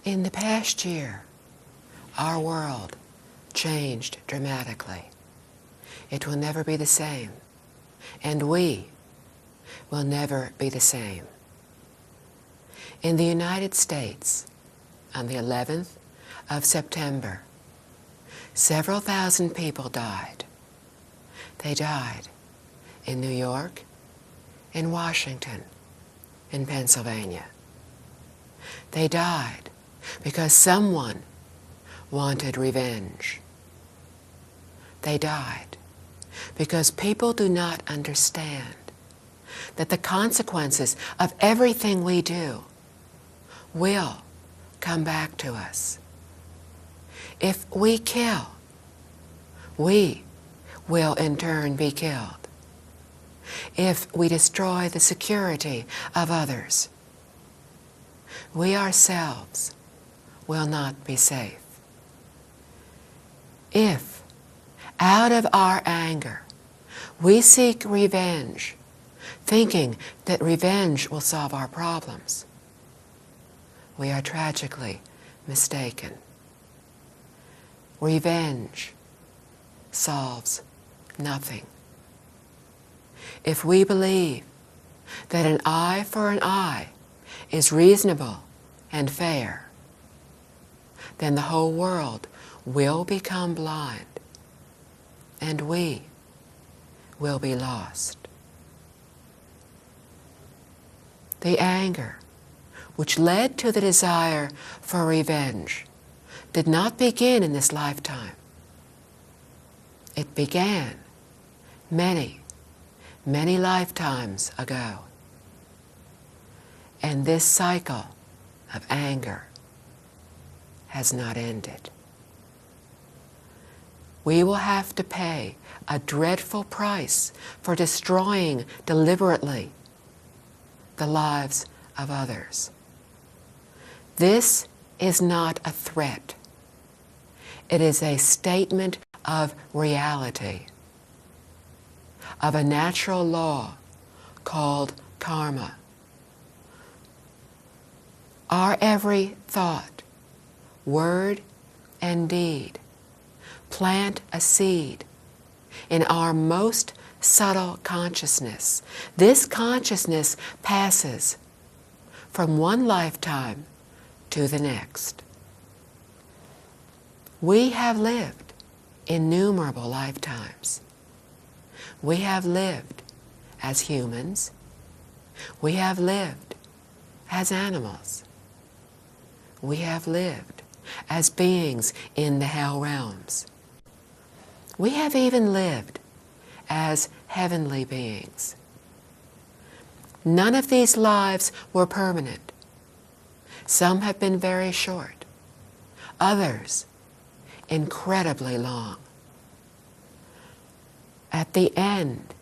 In the past year, our world changed dramatically. It will never be the same, and we will never be the same. In the United States, on the 11th of September, several thousand people died. They died in New York, in Washington, in Pennsylvania. They died because someone wanted revenge. They died because people do not understand that the consequences of everything we do will come back to us. If we kill, we will in turn be killed. If we destroy the security of others, we ourselves will not be safe. If, out of our anger, we seek revenge, thinking that revenge will solve our problems, we are tragically mistaken. Revenge solves nothing. If we believe that an eye for an eye is reasonable and fair, then the whole world will become blind, and we will be lost. The anger which led to the desire for revenge did not begin in this lifetime. It began many, many lifetimes ago. And this cycle of anger has not ended. We will have to pay a dreadful price for destroying deliberately the lives of others. This is not a threat. It is a statement of reality, of a natural law called karma. Our every thought, word, and deed plant a seed in our most subtle consciousness. This consciousness passes from one lifetime to the next. We have lived innumerable lifetimes. We have lived as humans. We have lived as animals. We have lived as beings in the hell realms. We have even lived as heavenly beings. None of these lives were permanent. Some have been very short, others incredibly long. At the end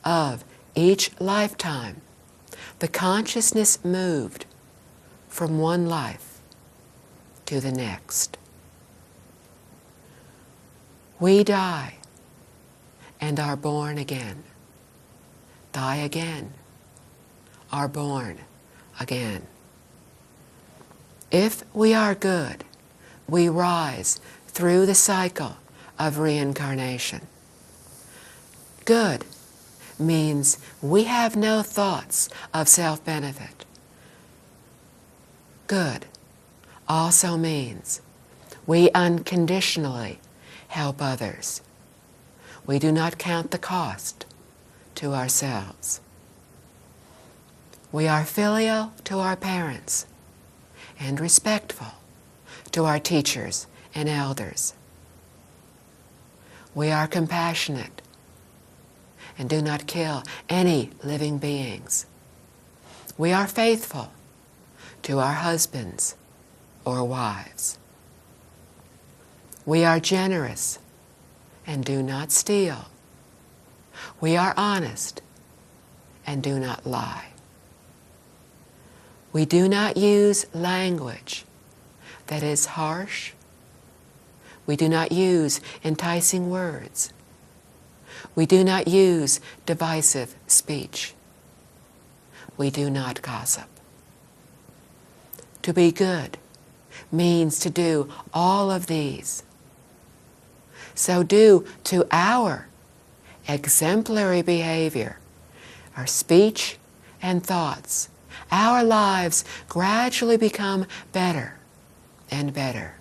of each lifetime, the consciousness moved from one life to the next. We die and are born again, die again, are born again. If we are good, we rise through the cycle of reincarnation. Good means we have no thoughts of self-benefit. Good also means we unconditionally help others. We do not count the cost to ourselves. We are filial to our parents and respectful to our teachers and elders. We are compassionate and do not kill any living beings. We are faithful to our husbands or wives. We are generous and do not steal. We are honest and do not lie. We do not use language that is harsh. We do not use enticing words. We do not use divisive speech. We do not gossip. To be good means to do all of these. So due to our exemplary behavior, our speech and thoughts, our lives gradually become better and better.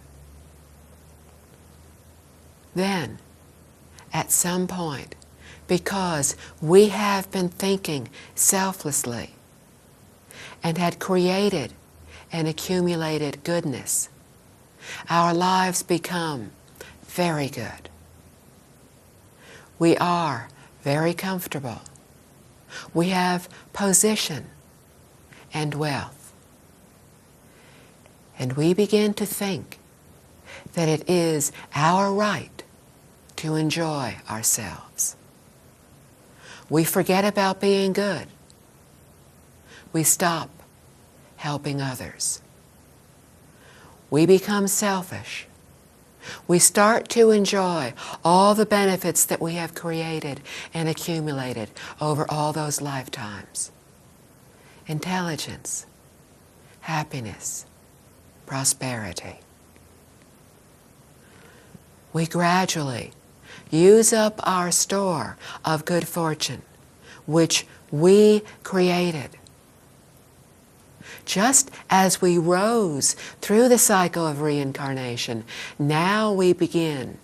Then, at some point, because we have been thinking selflessly and had created and accumulated goodness, our lives become very good. We are very comfortable. We have position and wealth. And we begin to think that it is our right to enjoy ourselves. We forget about being good. We stop helping others. We become selfish. We start to enjoy all the benefits that we have created and accumulated over all those lifetimes. Intelligence, happiness, prosperity. We gradually use up our store of good fortune, which we created. Just as we rose through the cycle of reincarnation, now we begin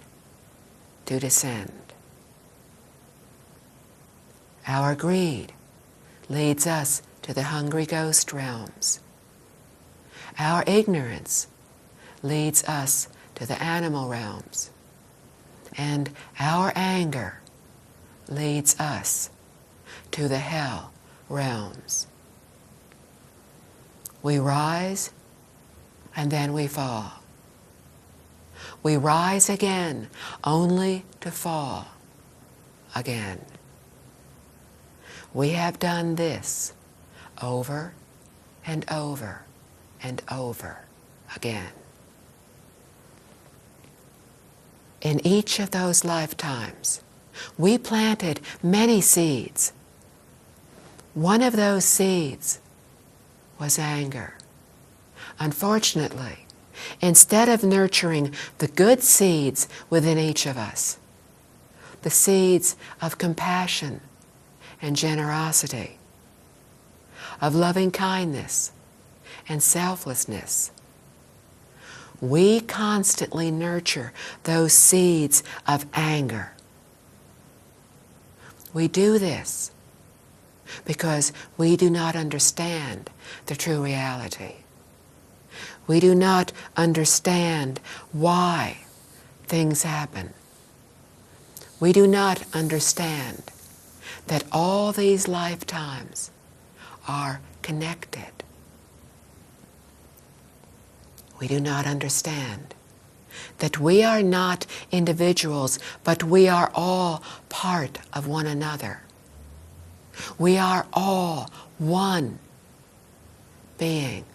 to descend. Our greed leads us to the hungry ghost realms. Our ignorance leads us to the animal realms. And our anger leads us to the hell realms. We rise and then we fall. We rise again only to fall again. We have done this over and over and over again. In each of those lifetimes, we planted many seeds. One of those seeds was anger. Unfortunately, instead of nurturing the good seeds within each of us, the seeds of compassion and generosity, of loving kindness and selflessness, we constantly nurture those seeds of anger. We do this because we do not understand the true reality. We do not understand why things happen. We do not understand that all these lifetimes are connected. We do not understand that we are not individuals, but we are all part of one another. We are all one being.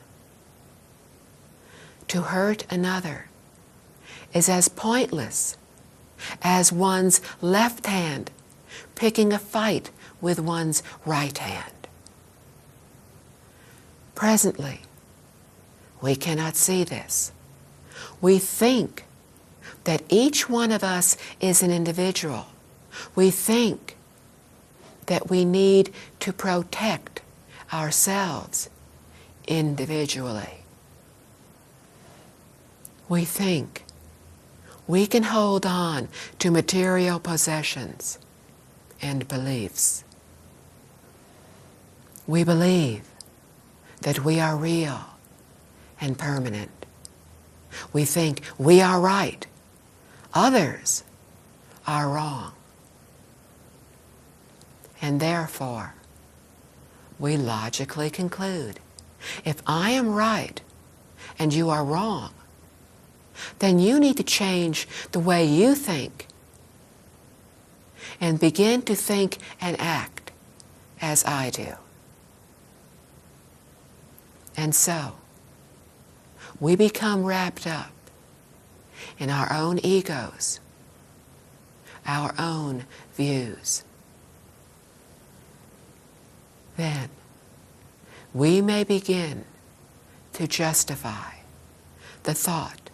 To hurt another is as pointless as one's left hand picking a fight with one's right hand. Presently, we cannot see this. We think that each one of us is an individual. We think that we need to protect ourselves individually. We think we can hold on to material possessions and beliefs. We believe that we are real and permanent. We think we are right, others are wrong. And therefore, we logically conclude, if I am right and you are wrong, then you need to change the way you think and begin to think and act as I do. And so, we become wrapped up in our own egos, our own views. Then, we may begin to justify the thought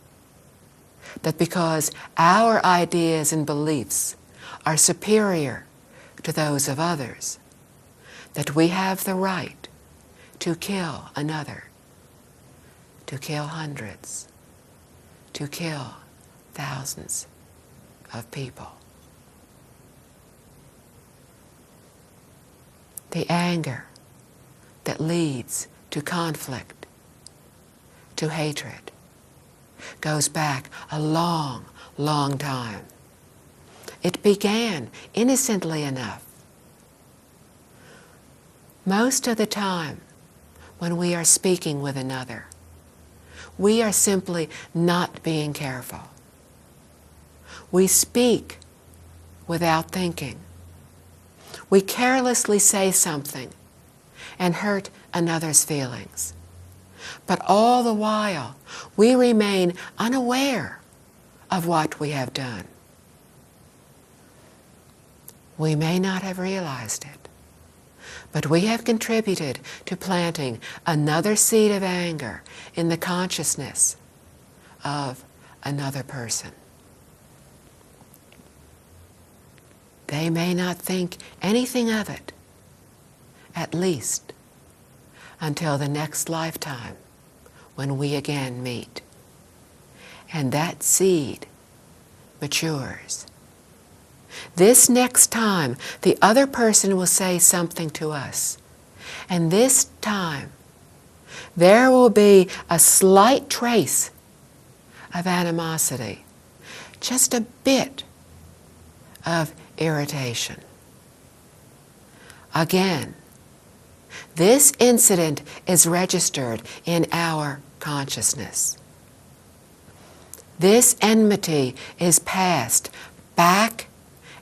that because our ideas and beliefs are superior to those of others, that we have the right to kill another, to kill hundreds, to kill thousands of people. The anger that leads to conflict, to hatred, goes back a long, long time. It began innocently enough. Most of the time, when we are speaking with another, we are simply not being careful. We speak without thinking. We carelessly say something and hurt another's feelings. But all the while, we remain unaware of what we have done. We may not have realized it, but we have contributed to planting another seed of anger in the consciousness of another person. They may not think anything of it, at least until the next lifetime when we again meet. And that seed matures. This next time, the other person will say something to us. And this time, there will be a slight trace of animosity, just a bit of irritation. Again, this incident is registered in our consciousness. This enmity is passed back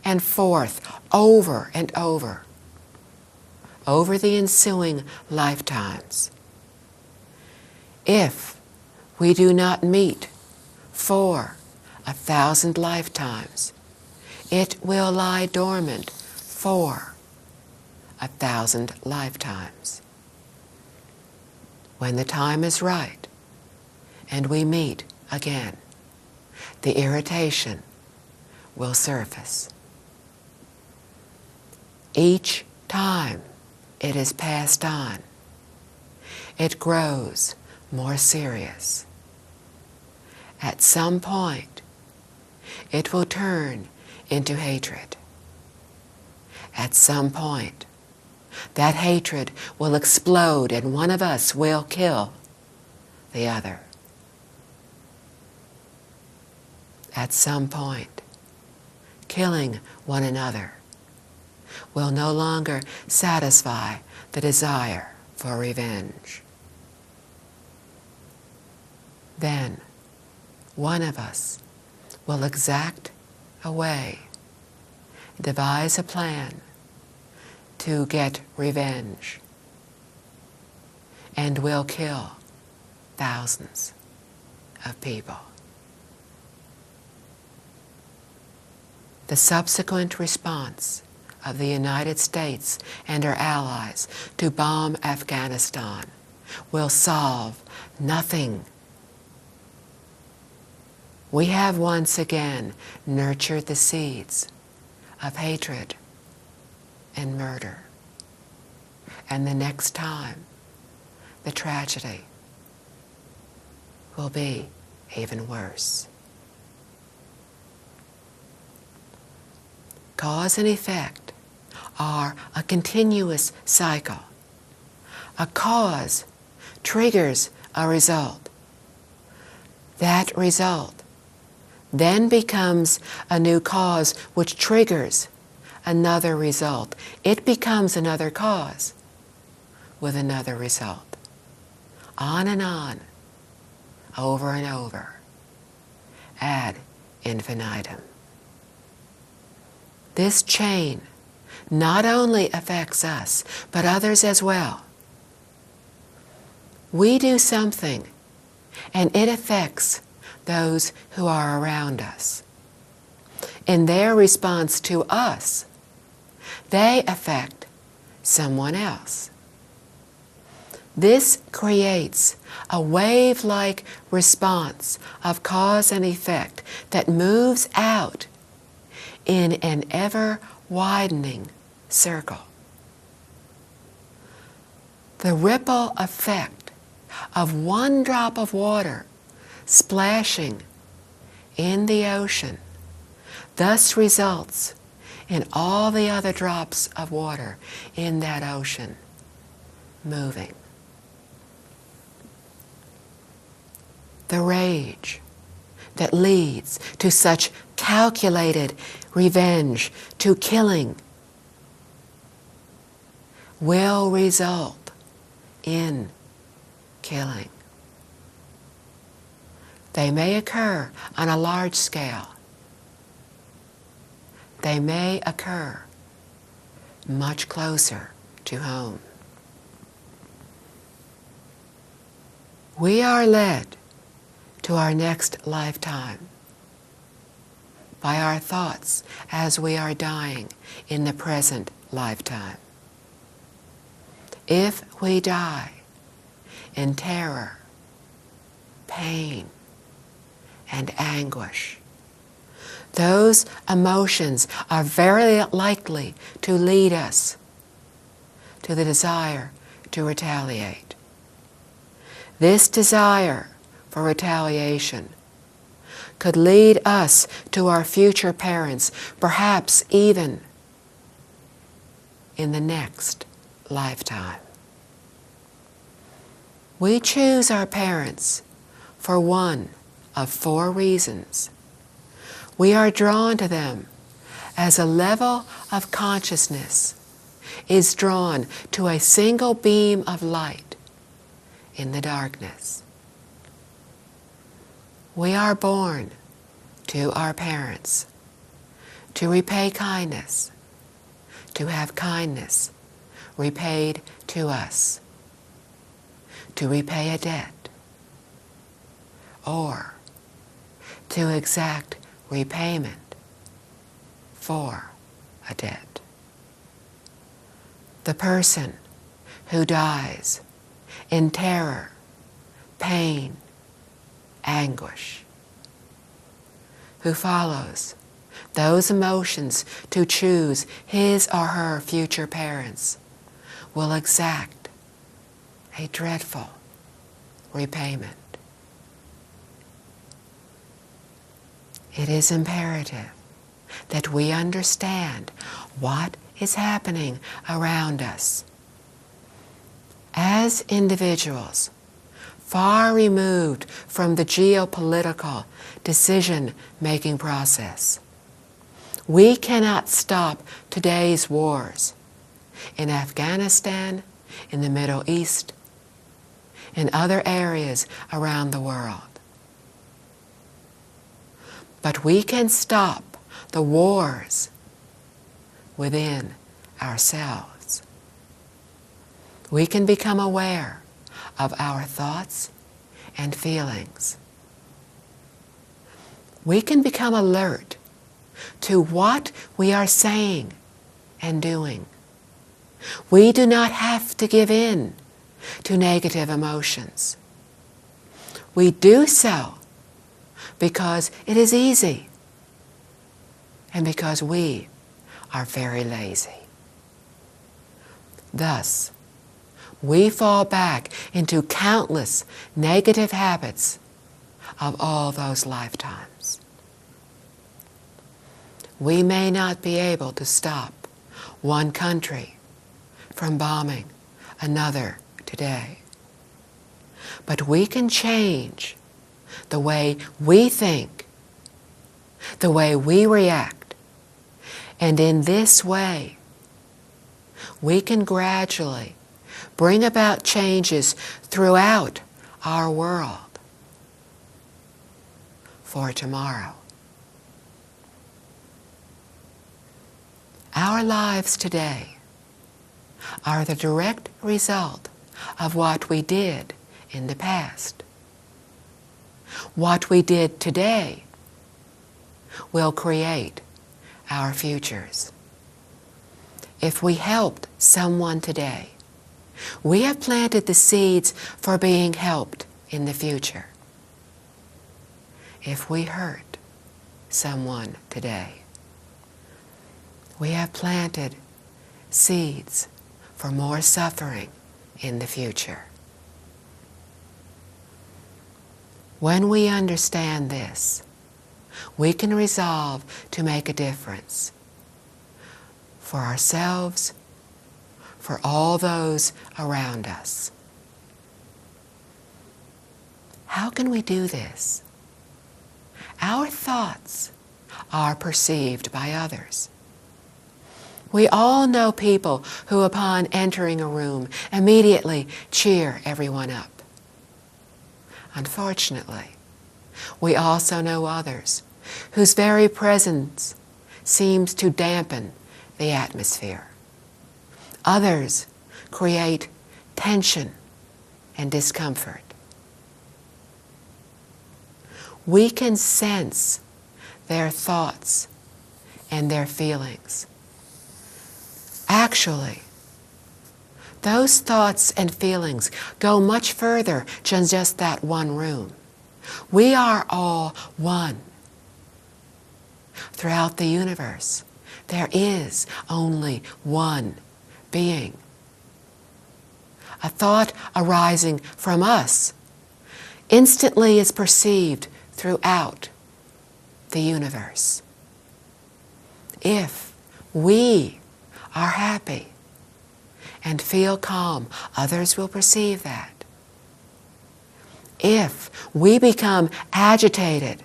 and forth over and over the ensuing lifetimes. If we do not meet for 1,000 lifetimes, it will lie dormant for 1,000 lifetimes. When the time is right and we meet again, the irritation will surface. Each time it is passed on, it grows more serious. At some point, it will turn into hatred. At some point, that hatred will explode and one of us will kill the other. At some point, killing one another will no longer satisfy the desire for revenge. Then, one of us will exact a way, devise a plan to get revenge, and will kill thousands of people. The subsequent response of the United States and our allies to bomb Afghanistan will solve nothing. We have once again nurtured the seeds of hatred and murder. And the next time, the tragedy will be even worse. Cause and effect are a continuous cycle. A cause triggers a result. That result then becomes a new cause which triggers another result. It becomes another cause with another result. On and on, over and over, ad infinitum. This chain not only affects us, but others as well. We do something, and it affects those who are around us. In their response to us, they affect someone else. This creates a wave-like response of cause and effect that moves out in an ever-widening circle. The ripple effect of one drop of water splashing in the ocean thus results in all the other drops of water in that ocean moving. The rage that leads to such calculated revenge, to killing, will result in killing. They may occur on a large scale. They may occur much closer to home. We are led to our next lifetime by our thoughts as we are dying in the present lifetime. If we die in terror, pain, and anguish, those emotions are very likely to lead us to the desire to retaliate. This desire for retaliation could lead us to our future parents, perhaps even in the next lifetime. We choose our parents for one of 4 reasons. We are drawn to them as a level of consciousness is drawn to a single beam of light in the darkness. We are born to our parents to repay kindness, to have kindness repaid to us, to repay a debt, or to exact repayment for a debt. The person who dies in terror, pain, anguish, who follows those emotions to choose his or her future parents, will exact a dreadful repayment. It is imperative that we understand what is happening around us. As individuals, far removed from the geopolitical decision-making process, we cannot stop today's wars in Afghanistan, in the Middle East, in other areas around the world. But we can stop the wars within ourselves. We can become aware of our thoughts and feelings. We can become alert to what we are saying and doing. We do not have to give in to negative emotions. We do so because it is easy and because we are very lazy. Thus, we fall back into countless negative habits of all those lifetimes. We may not be able to stop one country from bombing another today, but we can change the way we think, the way we react, and in this way, we can gradually bring about changes throughout our world for tomorrow. Our lives today are the direct result of what we did in the past. What we did today will create our futures. If we helped someone today, We have planted the seeds for being helped in the future. If we hurt someone today, we have planted seeds for more suffering in the future. When we understand this, we can resolve to make a difference for ourselves, for all those around us. How can we do this? Our thoughts are perceived by others. We all know people who, upon entering a room, immediately cheer everyone up. Unfortunately, we also know others whose very presence seems to dampen the atmosphere. Others create tension and discomfort. We can sense their thoughts and their feelings. Actually, those thoughts and feelings go much further than just that one room. We are all one. Throughout the universe, there is only one being. A thought arising from us instantly is perceived throughout the universe. If we are happy and feel calm, others will perceive that. If we become agitated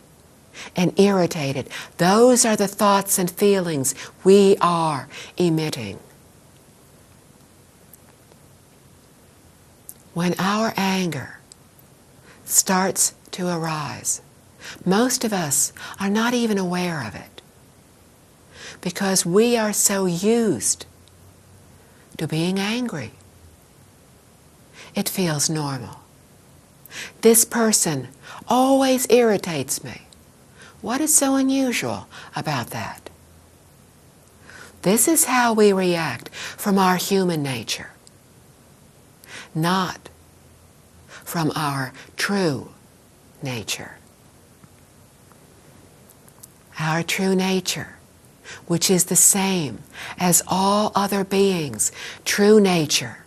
and irritated, those are the thoughts and feelings we are emitting. When our anger starts to arise, most of us are not even aware of it because we are so used to being angry. It feels normal. This person always irritates me. What is so unusual about that? This is how we react from our human nature, not from our true nature. Our true nature, which is the same as all other beings' true nature,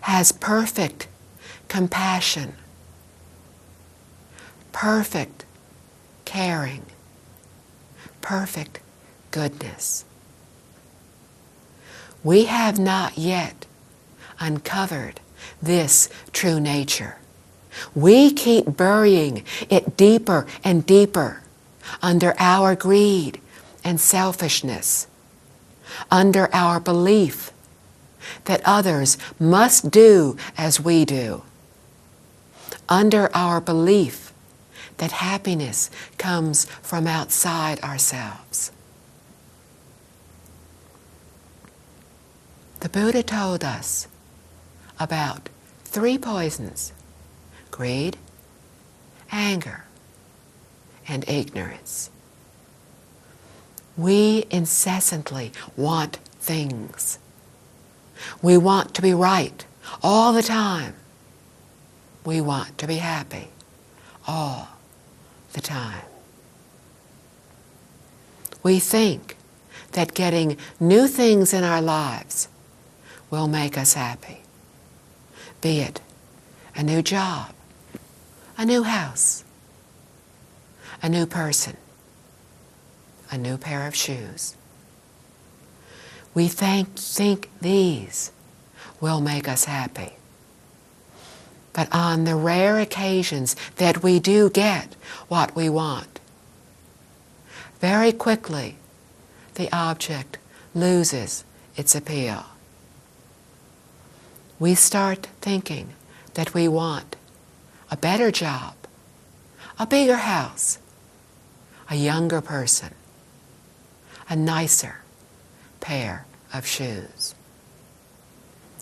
has perfect compassion, perfect caring, perfect goodness. We have not yet uncovered this true nature. We keep burying it deeper and deeper under our greed and selfishness, under our belief that others must do as we do, under our belief that happiness comes from outside ourselves. The Buddha told us about 3 poisons: greed, anger, and ignorance. We incessantly want things. We want to be right all the time. We want to be happy all the time. We think that getting new things in our lives will make us happy. Be it a new job, a new house, a new person, a new pair of shoes. We think these will make us happy. But on the rare occasions that we do get what we want, very quickly the object loses its appeal. We start thinking that we want a better job, a bigger house, a younger person, a nicer pair of shoes.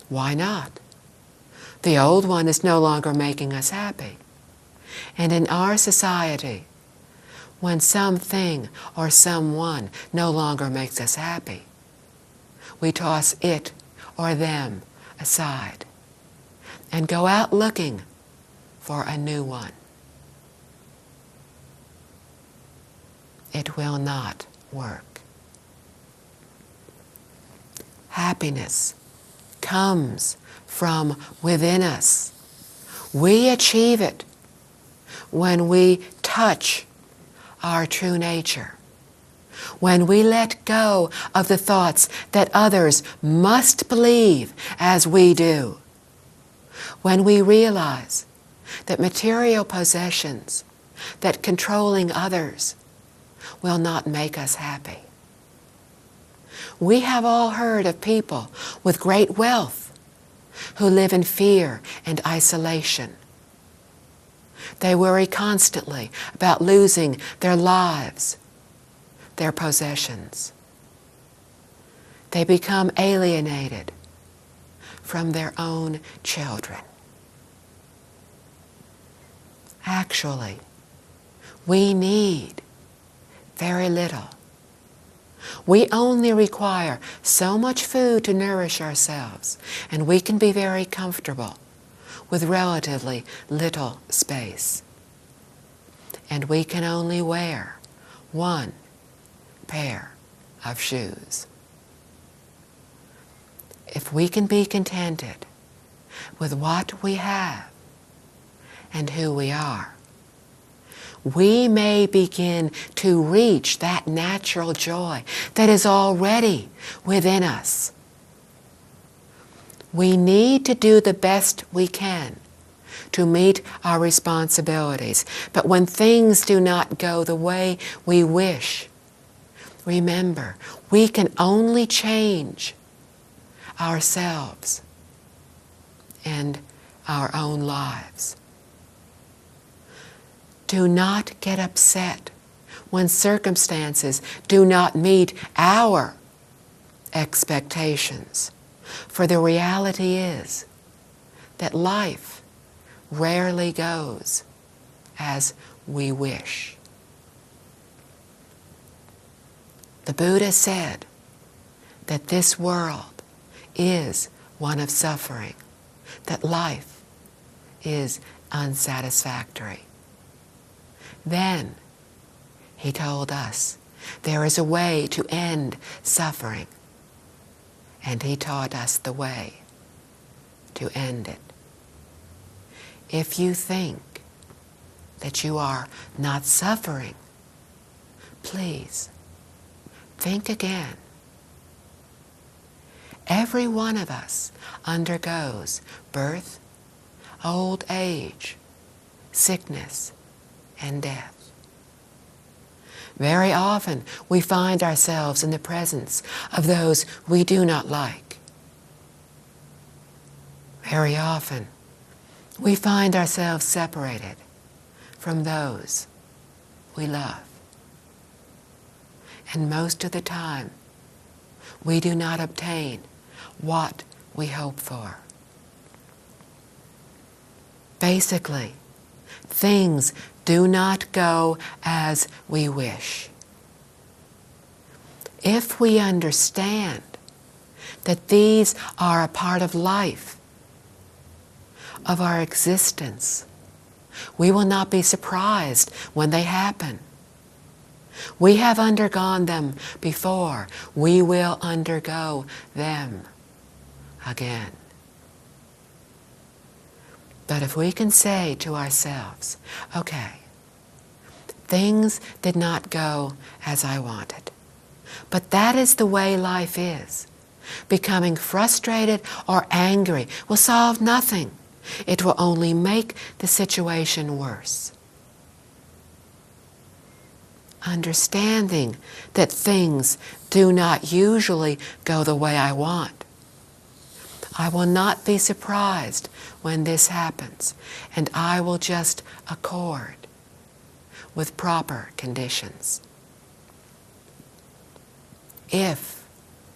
Why not? The old one is no longer making us happy. And in our society, when something or someone no longer makes us happy, we toss it or them aside and go out looking for a new one. It will not work. Happiness comes from within us. We achieve it when we touch our true nature, when we let go of the thoughts that others must believe as we do, when we realize that material possessions, that controlling others, will not make us happy. We have all heard of people with great wealth who live in fear and isolation. They worry constantly about losing their lives, their possessions. They become alienated from their own children. Actually, we need very little. We only require so much food to nourish ourselves, and we can be very comfortable with relatively little space. And we can only wear one pair of shoes. If we can be contented with what we have and who we are, we may begin to reach that natural joy that is already within us. We need to do the best we can to meet our responsibilities. But when things do not go the way we wish, remember, we can only change ourselves and our own lives. Do not get upset when circumstances do not meet our expectations. For the reality is that life rarely goes as we wish. The Buddha said that this world is one of suffering, that life is unsatisfactory. Then he told us there is a way to end suffering, and he taught us the way to end it. If you think that you are not suffering, please think again. Every one of us undergoes birth, old age, sickness, and death. Very often we find ourselves in the presence of those we do not like. Very often we find ourselves separated from those we love. And most of the time, we do not obtain what we hope for. Basically, things do not go as we wish. If we understand that these are a part of life, of our existence, we will not be surprised when they happen. We have undergone them before. We will undergo them again. But if we can say to ourselves, okay, things did not go as I wanted, but that is the way life is. Becoming frustrated or angry will solve nothing. It will only make the situation worse. Understanding that things do not usually go the way I want, I will not be surprised when this happens, and I will just accord with proper conditions. If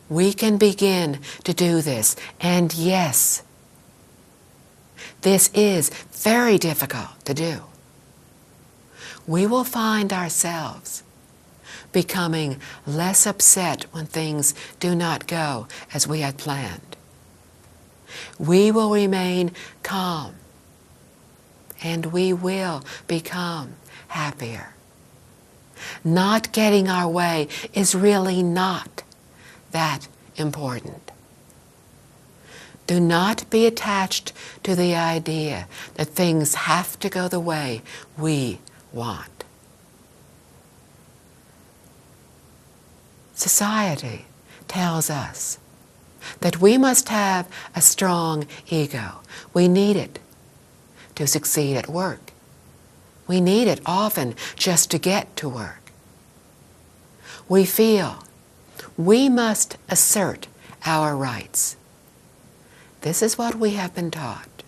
we can begin to do this, and yes, this is very difficult to do, we will find ourselves becoming less upset when things do not go as we had planned. we will remain calm, and we will become happier. Not getting our way is really not that important. Do not be attached to the idea that things have to go the way we want. Society tells us that we must have a strong ego. We need it to succeed at work. We need it often just to get to work. We feel we must assert our rights. This is what we have been taught.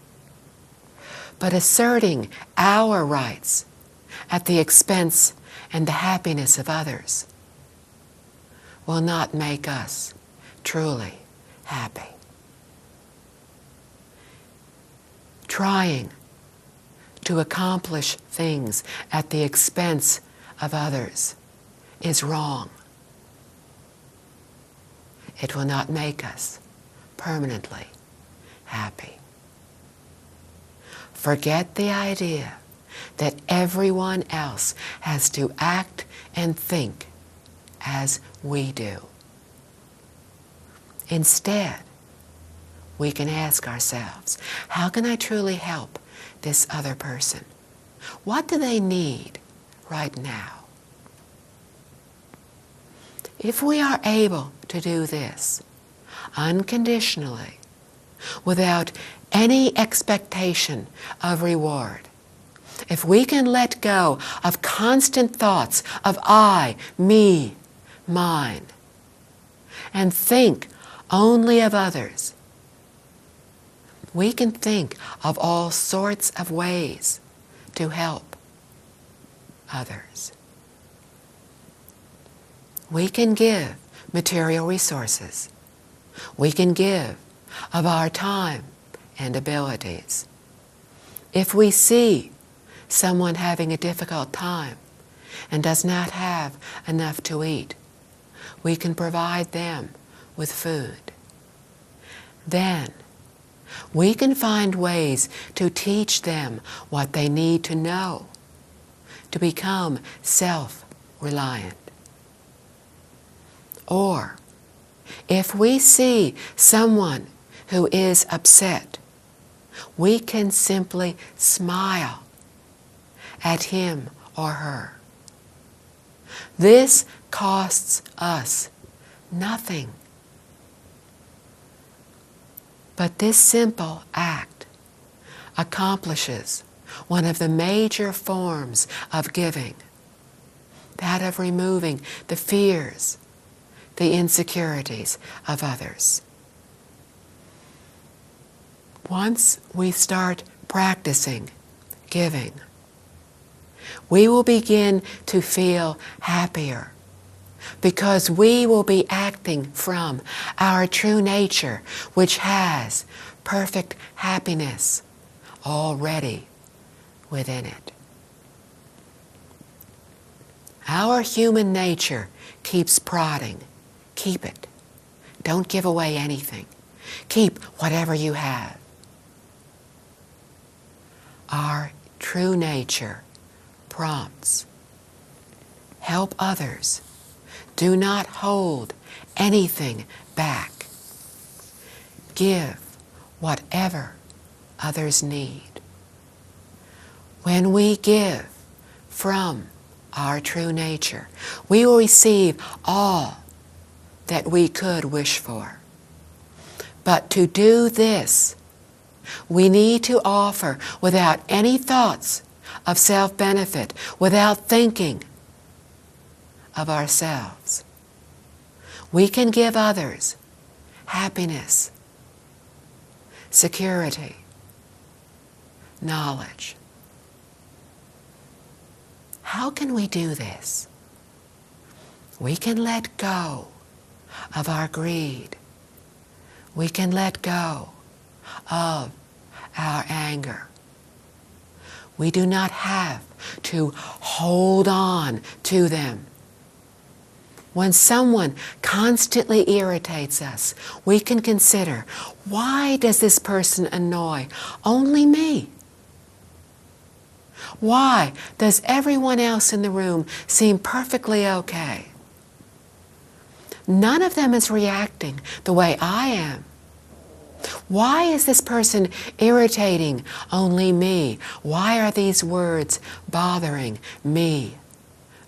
But asserting our rights at the expense and the happiness of others will not make us truly happy. Trying to accomplish things at the expense of others is wrong. It will not make us permanently happy. Forget the idea that everyone else has to act and think as we do. Instead, we can ask ourselves, how can I truly help this other person? What do they need right now? If we are able to do this unconditionally, without any expectation of reward, if we can let go of constant thoughts of I, me, mine, and think only of others, we can think of all sorts of ways to help others. We can give material resources. We can give of our time and abilities. If we see someone having a difficult time and does not have enough to eat, we can provide them with food. Then we can find ways to teach them what they need to know to become self-reliant. Or if we see someone who is upset, we can simply smile at him or her. This costs us nothing. But this simple act accomplishes one of the major forms of giving, that of removing the fears, the insecurities of others. Once we start practicing giving, we will begin to feel happier because we will be acting from our true nature, which has perfect happiness already within it. Our human nature keeps prodding. Keep it. Don't give away anything. Keep whatever you have. Our true nature prompts. Help others. Do not hold anything back. Give whatever others need. When we give from our true nature, we will receive all that we could wish for. But to do this, we need to offer without any thoughts of self-benefit, without thinking of ourselves. We can give others happiness, security, knowledge. How can we do this? We can let go of our greed. We can let go of our anger. We do not have to hold on to them. When someone constantly irritates us, we can consider, why does this person annoy only me? Why does everyone else in the room seem perfectly okay? None of them is reacting the way I am. Why is this person irritating only me? Why are these words bothering me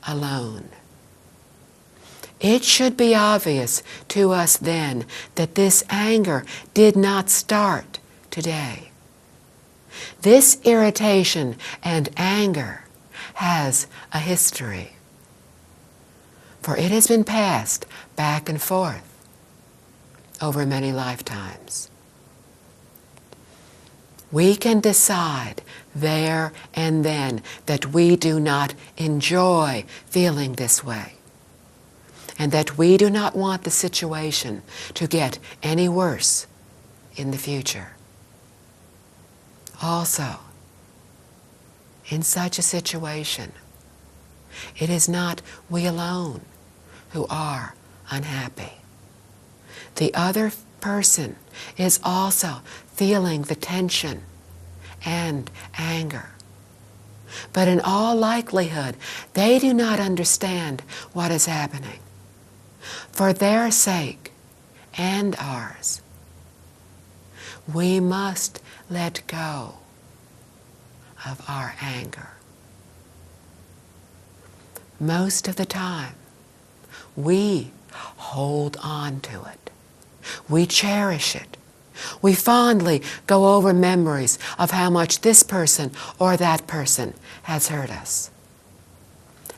alone? It should be obvious to us then that this anger did not start today. This irritation and anger has a history, for it has been passed back and forth over many lifetimes. We can decide there and then that we do not enjoy feeling this way, and that we do not want the situation to get any worse in the future. Also, in such a situation, it is not we alone who are unhappy. The other person is also feeling the tension and anger. But in all likelihood, they do not understand what is happening. For their sake and ours, we must let go of our anger. Most of the time, we hold on to it. We cherish it. We fondly go over memories of how much this person or that person has hurt us.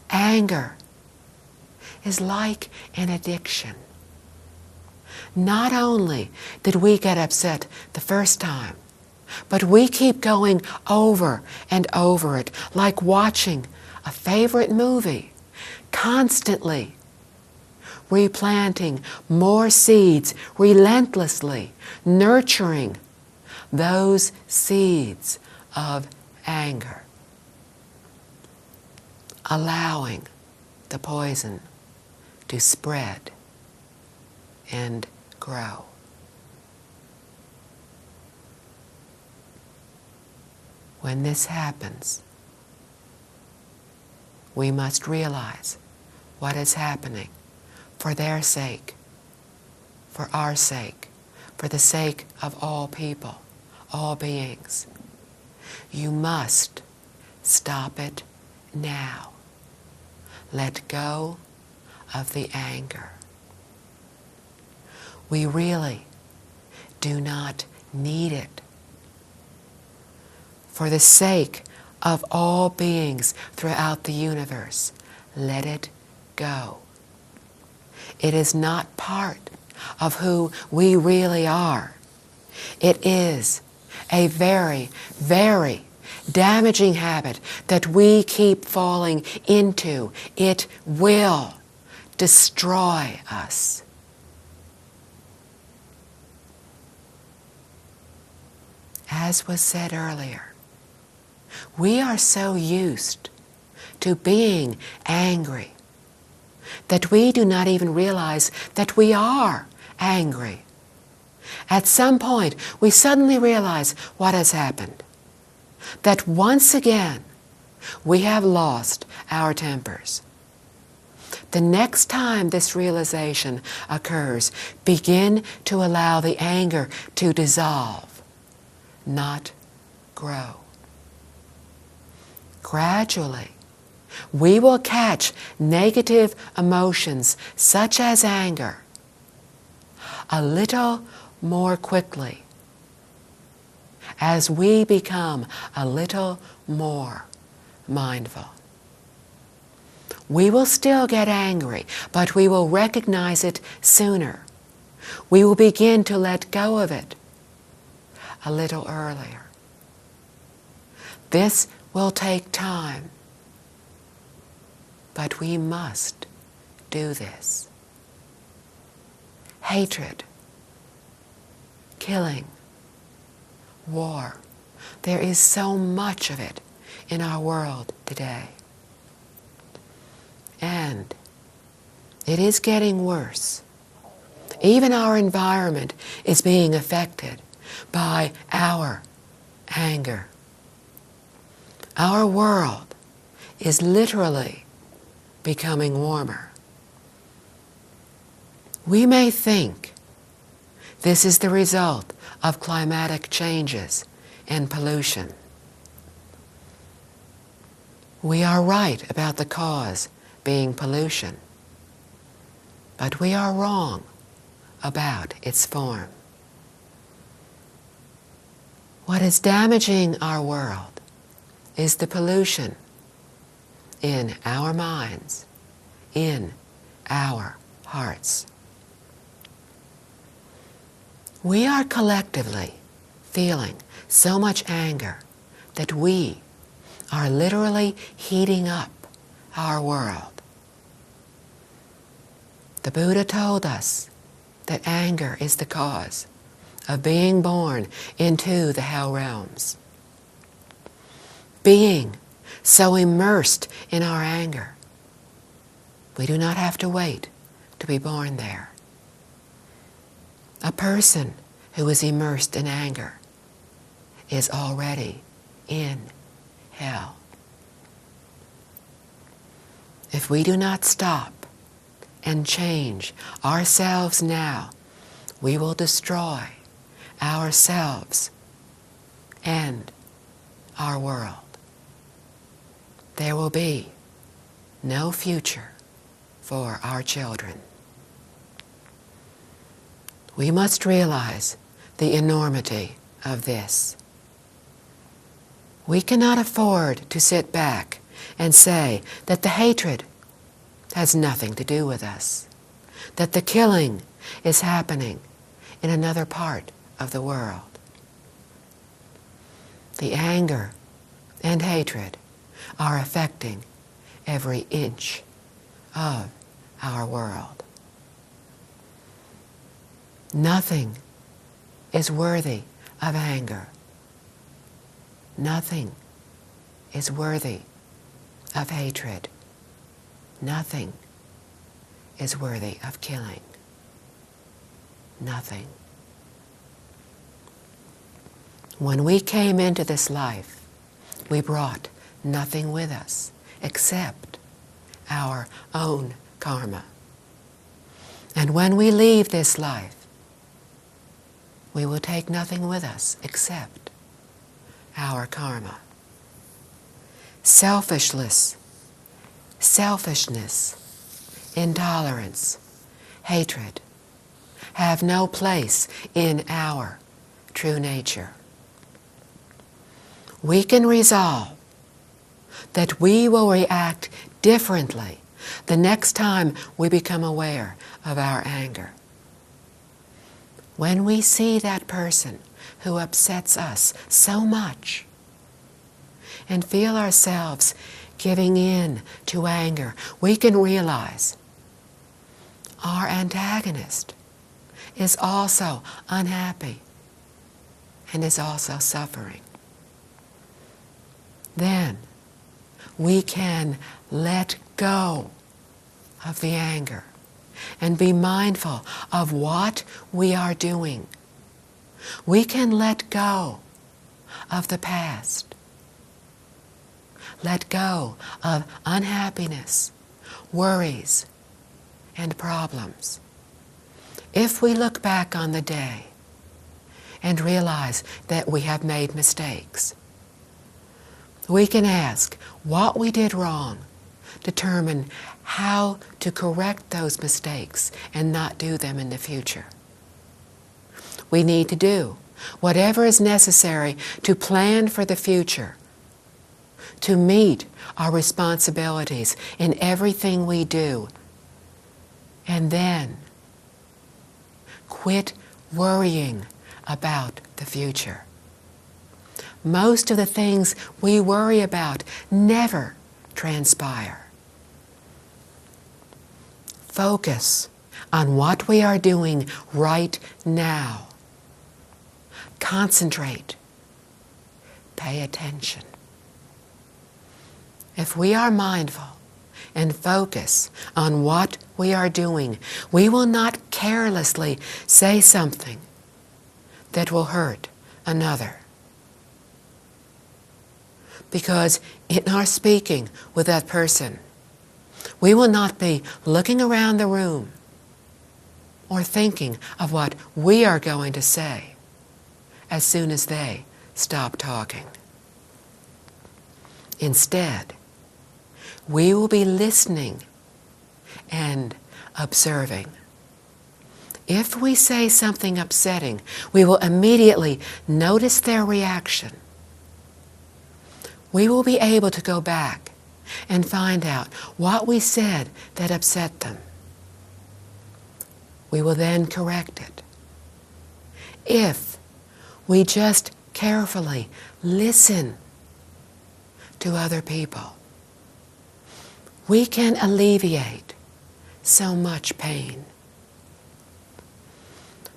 Anger is like an addiction. Not only did we get upset the first time, but we keep going over and over it, like watching a favorite movie, constantly replanting more seeds, relentlessly nurturing those seeds of anger, allowing the poison to spread and grow. When this happens, we must realize what is happening for their sake, for our sake, for the sake of all people, all beings. You must stop it now. Let go of the anger. We really do not need it. For the sake of all beings throughout the universe, let it go. It is not part of who we really are. It is a very, very damaging habit that we keep falling into. It will destroy us. As was said earlier, we are so used to being angry that we do not even realize that we are angry. At some point, we suddenly realize what has happened. That once again, we have lost our tempers. The next time this realization occurs, begin to allow the anger to dissolve, not grow. Gradually, we will catch negative emotions such as anger a little more quickly as we become a little more mindful. We will still get angry, but we will recognize it sooner. We will begin to let go of it a little earlier. This will take time, but we must do this. Hatred, killing, war. There is so much of it in our world today. And It is getting worse. Even our environment is being affected by our anger. Our world is literally becoming warmer. We may think this is the result of climatic changes and pollution. We are right about the cause being pollution, but we are wrong about its form. What is damaging our world is the pollution in our minds, in our hearts. We are collectively feeling so much anger that we are literally heating up our world. The Buddha told us that anger is the cause of being born into the hell realms. Being so immersed in our anger, we do not have to wait to be born there. A person who is immersed in anger is already in hell. If we do not stop and change ourselves now, we will destroy ourselves and our world. There will be no future for our children. We must realize the enormity of this. We cannot afford to sit back and say that the hatred has nothing to do with us, that the killing is happening in another part of the world. The anger and hatred are affecting every inch of our world. Nothing is worthy of anger. Nothing is worthy of hatred. Nothing is worthy of killing. Nothing. When we came into this life, we brought nothing with us except our own karma. And when we leave this life, we will take nothing with us except our karma. Selfishness, intolerance, hatred have no place in our true nature. We can resolve that we will react differently the next time we become aware of our anger. When we see that person who upsets us so much and feel ourselves giving in to anger, we can realize our antagonist is also unhappy and is also suffering. Then we can let go of the anger and be mindful of what we are doing. We can let go of the past. Let go of unhappiness, worries, and problems. If we look back on the day and realize that we have made mistakes, we can ask what we did wrong, determine how to correct those mistakes and not do them in the future. We need to do whatever is necessary to plan for the future, to meet our responsibilities in everything we do, and then quit worrying about the future. Most of the things we worry about never transpire. Focus on what we are doing right now. Concentrate. Pay attention. If we are mindful and focus on what we are doing, we will not carelessly say something that will hurt another. Because in our speaking with that person, we will not be looking around the room or thinking of what we are going to say as soon as they stop talking. Instead, we will be listening and observing. If we say something upsetting, we will immediately notice their reaction. We will be able to go back and find out what we said that upset them. We will then correct it. If we just carefully listen to other people, we can alleviate so much pain.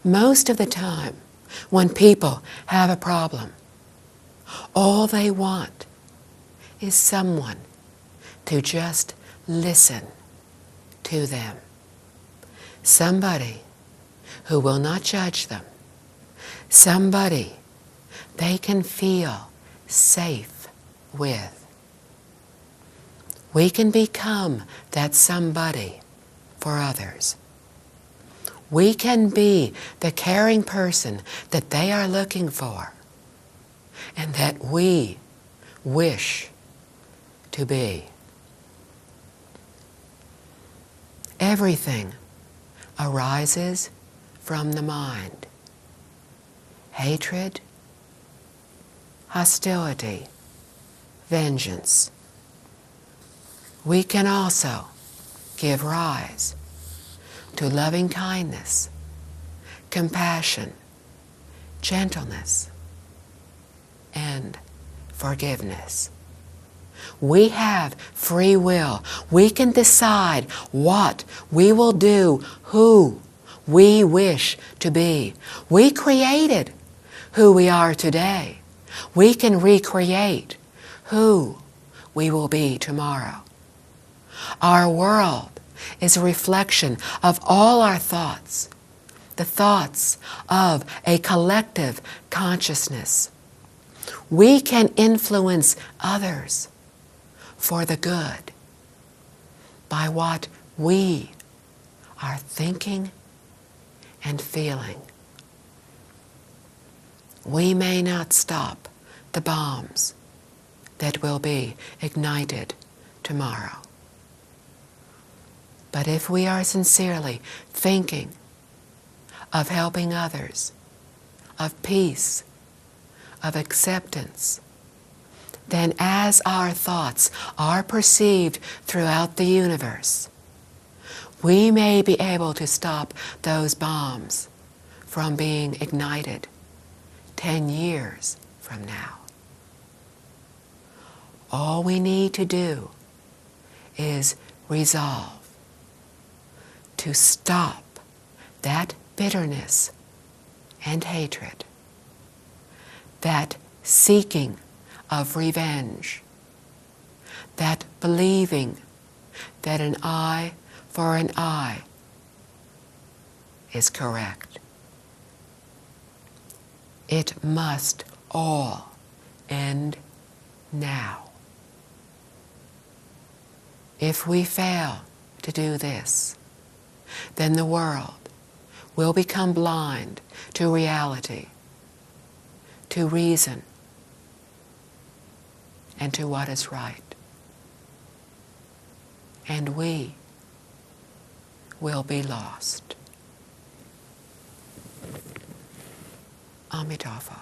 Most of the time, when people have a problem, all they want is someone to just listen to them. Somebody who will not judge them. Somebody they can feel safe with. We can become that somebody for others. We can be the caring person that they are looking for and that we wish to be. Everything arises from the mind. Hatred, hostility, vengeance. We can also give rise to loving kindness, compassion, gentleness, and forgiveness. We have free will. We can decide what we will do, who we wish to be. We created who we are today. We can recreate who we will be tomorrow. Our world is a reflection of all our thoughts, the thoughts of a collective consciousness. We can influence others for the good by what we are thinking and feeling. We may not stop the bombs that will be ignited tomorrow. But if we are sincerely thinking of helping others, of peace, of acceptance, then as our thoughts are perceived throughout the universe, we may be able to stop those bombs from being ignited 10 years from now. All we need to do is resolve to stop that bitterness and hatred, that seeking of revenge, that believing that an eye for an eye is correct. It must all end now. If we fail to do this, then the world will become blind to reality, to reason, and to what is right. And we will be lost. Amitabha.